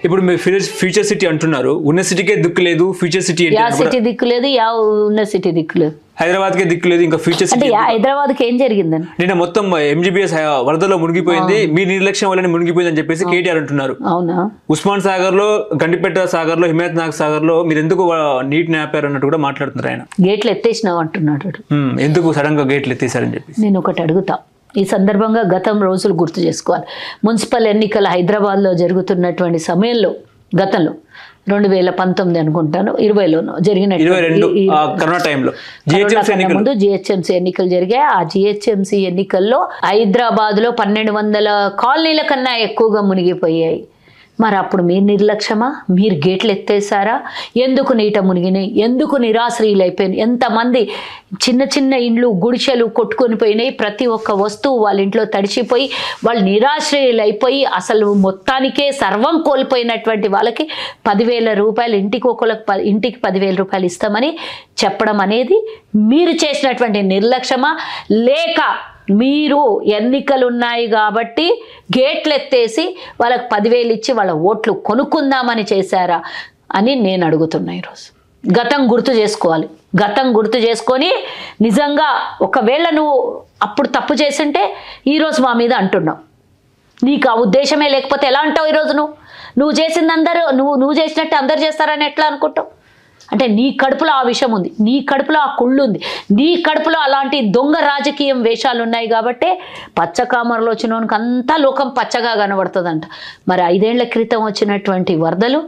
ఇప్పుడు మీరు future city అంటున్నారు, ఉన్న సిటీకే దిక్కు లేదు, ఫ్యూచర్ సిటీ యా సిటీ దిక్కు లేదు, యా ఉన్న సిటీ దిక్కు లేదు, హైదరాబాద్కే దిక్కు లేదు, ఇంకా ఫ్యూచర్ సిటీ. హైదరాబాద్కి ఏం జరిగిందని నిన్న మొత్తం MGBS వరదలో మునిగిపోయింది, మీ నిర్లక్ష్యం వల్లనే మునిగిపోయింది అని చెప్పేసి కేటీఆర్ అంటున్నారు. అవునా? ఉస్మాన్ సాగర్ లో, గండిపేట సాగర్ లో, హిమాయత్ నాగ్ సాగర్ లో మీరు ఎందుకు నీటిని ఆపారు అన్నట్టు కూడా మాట్లాడుతున్నారు ఆయన. గేట్లు ఎత్తేసినావు అంటున్నాడు. ఎందుకు సడన్ గా గేట్లు ఎత్తేసారని చెప్పి నేను ఒకటి అడుగుతా. ఈ సందర్భంగా గతం రోజులు గుర్తు చేసుకోవాలి. మున్సిపల్ ఎన్నికలు హైదరాబాద్లో జరుగుతున్నటువంటి సమయంలో, గతంలో 2019 అనుకుంటాను, 20లోనో జరిగిన ముందు జిహెచ్ఎంసీ ఎన్నికలు జరిగాయి. ఆ జిహెచ్ఎంసీ ఎన్నికల్లో హైదరాబాద్లో 1200 కాలనీల కన్నా ఎక్కువగా మునిగిపోయాయి. మరి అప్పుడు మీరు నిర్లక్ష్యమా? మీరు గేట్లు ఎత్తేసారా? ఎందుకు నీట మునిగినాయి? ఎందుకు నిరాశ్రయులు అయిపోయినాయి? ఎంతమంది చిన్న చిన్న ఇండ్లు, గుడిసెలు కొట్టుకొని పోయినాయి. ప్రతి ఒక్క వస్తువు వాళ్ళ ఇంట్లో తడిచిపోయి వాళ్ళు నిరాశ్రయులు అయిపోయి అసలు మొత్తానికే సర్వం కోల్పోయినటువంటి వాళ్ళకి 10,000 రూపాయలు, ఇంటికి 10,000 రూపాయలు ఇస్తామని చెప్పడం అనేది మీరు చేసినటువంటి నిర్లక్ష్యమా, లేక మీరు ఎన్నికలు ఉన్నాయి కాబట్టి గేట్లు ఎత్తేసి వాళ్ళకి 10,000 ఇచ్చి వాళ్ళ ఓట్లు కొనుక్కుందామని చేశారా అని నేను అడుగుతున్నా. ఈరోజు గతం గుర్తు చేసుకోవాలి. గతం గుర్తు చేసుకొని నిజంగా ఒకవేళ నువ్వు అప్పుడు తప్పు చేసింటే ఈరోజు మా మీద అంటున్నావు. నీకు ఆ ఉద్దేశమే లేకపోతే ఎలా అంటావు? ఈరోజు నువ్వు చేసింది అందరూ నువ్వు చేసినట్టు అందరు చేస్తారని ఎట్లా అనుకుంటావు? అంటే నీ కడుపులో ఆ విషయం ఉంది, నీ కడుపులో ఆ కుళ్ళు ఉంది, నీ కడుపులో అలాంటి దొంగ రాజకీయం వేషాలు ఉన్నాయి కాబట్టి పచ్చకామరలో వచ్చినోనికి అంతా లోకం పచ్చగా కనబడుతుందంట. మరి 5 ఏళ్ల క్రితం వచ్చినటువంటి వరదలు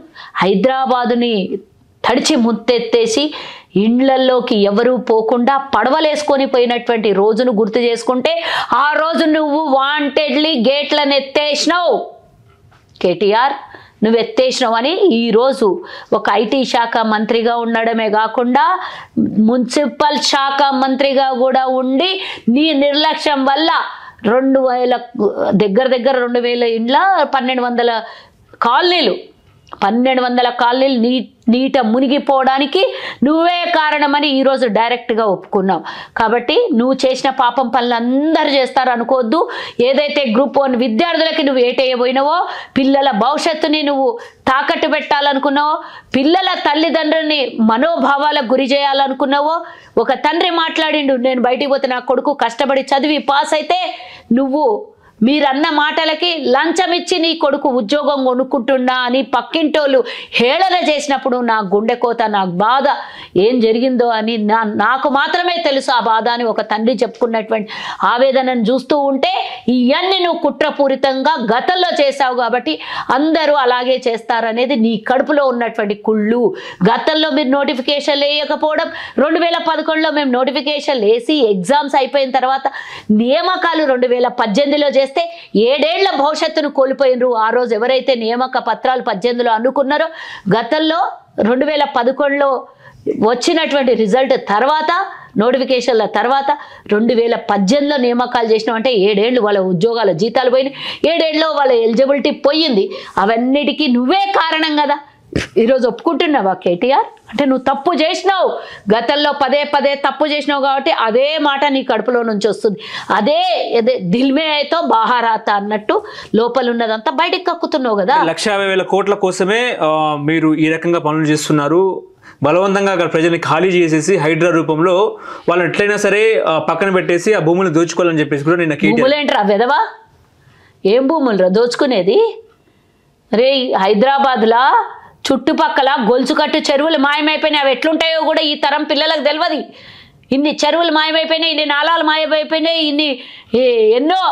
హైదరాబాదుని తడిచి ముత్తెత్తేసి ఇండ్లల్లోకి ఎవరూ పోకుండా పడవలేసుకొని పోయినటువంటి రోజును గుర్తు చేసుకుంటే ఆ రోజు నువ్వు వాంటెడ్లీ గేట్లను ఎత్తేసినావు. కేటీఆర్ నువ్వు ఎత్తేసినావు అని ఈరోజు ఒక ఐటీ శాఖ మంత్రిగా ఉండడమే కాకుండా మున్సిపల్ శాఖ మంత్రిగా కూడా ఉండి నీ నిర్లక్ష్యం వల్ల 2,000 దగ్గర 2,000 ఇండ్ల 1,200 కాలనీలు 1,200 కాలనీలు నీట మునిగిపోవడానికి నువ్వే కారణమని ఈరోజు డైరెక్ట్గా ఒప్పుకున్నావు. కాబట్టి నువ్వు చేసిన పాపం పనులు అందరూ చేస్తారు అనుకోవద్దు. ఏదైతే గ్రూప్ 1 విద్యార్థులకి నువ్వు ఏటేయబోయినావో, పిల్లల భవిష్యత్తుని నువ్వు తాకట్టు పెట్టాలనుకున్నావో, పిల్లల తల్లిదండ్రులని మనోభావాలకు గురి చేయాలనుకున్నావో, ఒక తండ్రి మాట్లాడిండు, నేను బయటికి పోతే నా కొడుకు కష్టపడి చదివి పాస్ అయితే నువ్వు మీరన్న మాటలకి లంచం ఇచ్చి నీ కొడుకు ఉద్యోగం కొనుక్కుంటున్నా అని పక్కింటోళ్ళు హేళన చేసినప్పుడు నా గుండె కోత, నాకు బాధ ఏం జరిగిందో అని నాకు మాత్రమే తెలుసు ఆ బాధ అని ఒక తండ్రి చెప్పుకున్నటువంటి ఆవేదనను చూస్తూ ఉంటే ఇవన్నీ నువ్వు కుట్రపూరితంగా గతంలో చేశావు కాబట్టి అందరూ అలాగే చేస్తారనేది నీ కడుపులో ఉన్నటువంటి కుళ్ళు. గతంలో మీరు నోటిఫికేషన్లు వేయకపోవడం, 2011లో మేము నోటిఫికేషన్లు వేసి ఎగ్జామ్స్ అయిపోయిన తర్వాత నియామకాలు 2018లో చేస్తే 7 ఏళ్ల భవిష్యత్తును కోల్పోయినరు. ఆ రోజు ఎవరైతే నియామక పత్రాలు 18లో అనుకున్నారో, గతంలో 2011లో వచ్చినటువంటి రిజల్ట్ తర్వాత, నోటిఫికేషన్ల తర్వాత 2018లో నియామకాలు చేసినాం అంటే 7 ఏళ్ళు వాళ్ళ ఉద్యోగాల జీతాలు పోయినాయి, 7 ఏళ్ళలో వాళ్ళ ఎలిజిబిలిటీ పోయింది. అవన్నిటికీ నువ్వే కారణం కదా. ఈరోజు ఒప్పుకుంటున్నావా కేటీఆర్? అంటే నువ్వు తప్పు చేసినావు, గతంలో పదే తప్పు చేసినావు కాబట్టి అదే మాట నీ కడుపులో నుంచి వస్తుంది. అదే దిల్మే అయితే బాహారాత అన్నట్టు లోపల ఉన్నదంతా బయటికి కక్కుతున్నావు కదా. 1,50,000 కోట్ల కోసమే మీరు ఈ రకంగా పనులు చేస్తున్నారు. బలవంతంగా అక్కడ ప్రజల్ని ఖాళీ చేసేసి హైడ్రా రూపంలో వాళ్ళని ఎట్లయినా సరే పక్కన పెట్టేసి ఆ భూములను దోచుకోవాలని చెప్పేసి కూడా నిన్న భూములు ఏంట్రా వెదవా? ఏం భూములు రా దోచుకునేది? రే హైదరాబాద్లా చుట్టుపక్కల గొలుసుకట్టు చెరువులు మాయమైపోయినాయి. అవి ఎట్లుంటాయో కూడా ఈ తరం పిల్లలకు తెలియదు. ఇన్ని చెరువులు మాయమైపోయినాయి, ఇన్ని నాలాలు మాయమైపోయినాయి, ఇన్ని ఎన్నో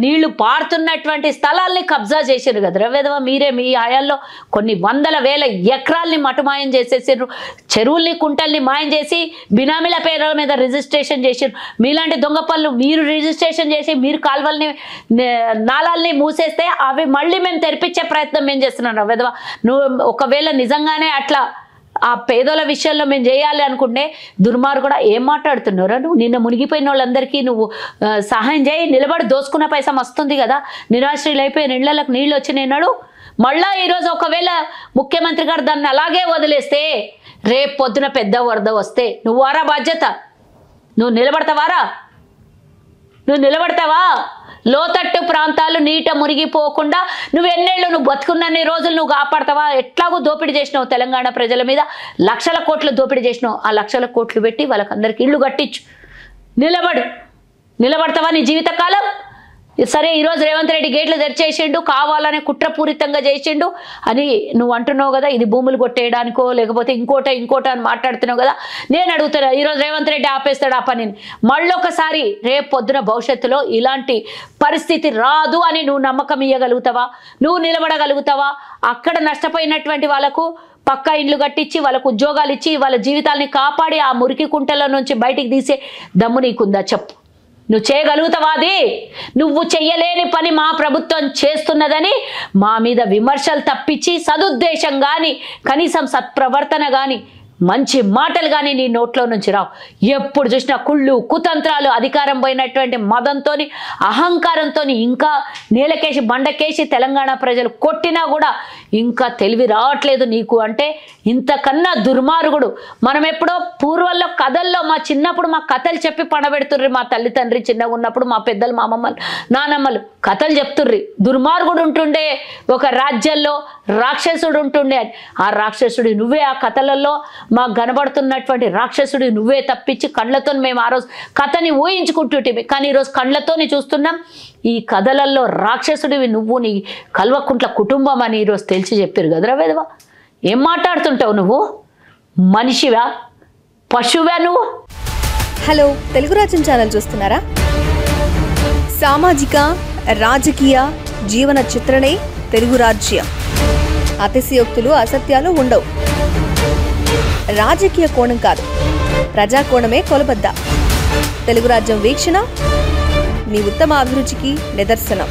నీళ్లు పారుతున్నటువంటి స్థలాల్ని కబ్జా చేసారు కదరా వెధవ. మీరే మీ హయాల్లో కొన్ని 100,000 ఎకరాల్ని మటుమాయం చేసేసారు. చెరువుల్ని, కుంటల్ని మాయం చేసి బినామీల పేర్ల మీద రిజిస్ట్రేషన్ చేసారు. మీలాంటి దొంగ పనులు మీరు రిజిస్ట్రేషన్ చేసి మీరు కాలువల్ని, నాళాలని మూసేస్తే అవి మళ్ళీ మేము తెరిపించే ప్రయత్నం మేము చేస్తున్నాం వెధవ. నువ్వు ఒకవేళ నిజంగానే అట్లా ఆ పేదోళ్ళ విషయంలో మేము చేయాలి అనుకుంటే దుర్మార్గుడా ఏం మాట్లాడుతున్నారా నువ్వు? నిన్న మునిగిపోయిన వాళ్ళందరికీ నువ్వు సహాయం చేయి, నిలబడి దోసుకున్న పైసా వస్తుంది కదా. నిరాశ్రయులు అయిపోయిన ఇళ్లకు నీళ్ళు వచ్చినాడు. మళ్ళా ఈరోజు ఒకవేళ ముఖ్యమంత్రి గారు దాన్ని అలాగే వదిలేస్తే రేపు పొద్దున పెద్ద వరద వస్తే నువ్వు వారా బాధ్యత? నువ్వు నిలబడతావారా? నువ్వు నిలబడతావా? లోతట్టు ప్రాంతాలు నీట మునిగిపోకుండా నువ్వు బతుకున్నన్ని రోజులు నువ్వు కాపాడతావా? ఎట్లాగో దోపిడీ చేసినావు తెలంగాణ ప్రజల మీద, లక్షల కోట్లు దోపిడీ చేసినావు. ఆ లక్షల కోట్లు పెట్టి వాళ్ళకందరికి ఇళ్ళు కట్టించు, నిలబడతావా నీ జీవితకాలం? సరే, ఈరోజు రేవంత్ రెడ్డి గేట్లు తెరిచేసిండు, కావాలనే కుట్రపూరితంగా చేసిండు అని నువ్వు అంటున్నావు కదా. ఇది భూములు కొట్టేయడానికో లేకపోతే ఇంకోట అని మాట్లాడుతున్నావు కదా. నేను అడుగుతున్నా, ఈరోజు రేవంత్ రెడ్డి ఆపేస్తాడు ఆ పనిని? మళ్ళొకసారి రేపు పొద్దున భవిష్యత్తులో ఇలాంటి పరిస్థితి రాదు అని నువ్వు నమ్మకం ఇవ్వగలుగుతావా? నువ్వు నిలబడగలుగుతావా? అక్కడ నష్టపోయినటువంటి వాళ్ళకు పక్కా ఇండ్లు కట్టించి వాళ్ళకు ఉద్యోగాలు ఇచ్చి వాళ్ళ జీవితాలని కాపాడి ఆ మురికి కుంటల నుంచి బయటికి తీసే దమ్ము నీకుందా? చెప్పు, నువ్వు చేయగలుగుతావా? అది నువ్వు చెయ్యలేని పని మా ప్రభుత్వం చేస్తున్నదని మా మీద విమర్శలు తప్పించి సదుద్దేశం కానీ కనీసం సత్ప్రవర్తన కానీ మంచి మాటలు కానీ నీ నోట్లో నుంచి రావు. ఎప్పుడు చూసినా కుళ్ళు కుతంత్రాలు, అధికారం పోయినటువంటి మదంతో అహంకారంతో ఇంకా నేలకేసి బండకేసి తెలంగాణ ప్రజలు కొట్టినా కూడా ఇంకా తెలివి రావట్లేదు నీకు. అంటే ఇంతకన్నా దుర్మార్గుడు మనం ఎప్పుడో పూర్వంలో కథల్లో మా చిన్నప్పుడు మా కథలు చెప్పి పండబెడుతుర్రి. మా తల్లి తండ్రి చిన్నగా ఉన్నప్పుడు మా పెద్దలు, మా అమ్మమ్మలు, నానమ్మలు కథలు చెప్తుర్రి. దుర్మార్గుడు ఉంటుండే ఒక రాజ్యంలో, రాక్షసుడు ఉంటుండే. ఆ రాక్షసుడు నువ్వే. ఆ కథలలో మాకు కనబడుతున్నటువంటి రాక్షసుడి నువ్వే తప్పించి కళ్ళతో మేము ఆ రోజు కథని ఊహించుకుంటుంటే, కానీ ఈరోజు కళ్ళతోని చూస్తున్నాం. ఈ కథలలో రాక్షసుడివి నువ్వు, నీ కల్వకుంట్ల కుటుంబం అని ఈరోజు తెలిసి చెప్పారు కదరా వేదవా. ఏం మాట్లాడుతుంటావు నువ్వు? మనిషివా, పశువా నువ్వు? హలో, తెలుగు రాజ్యం ఛానల్ చూస్తున్నారా? సామాజిక రాజకీయ జీవన చిత్రణే తెలుగు రాజ్యం. అతిశయోక్తులు అసత్యాలు ఉండవు. రాజకీయ కోణం కాదు, ప్రజా కోణమే కొలబద్ద. తెలుగు రాజ్యం వీక్షణ మీ ఉత్తమ అభిరుచికి నిదర్శనం.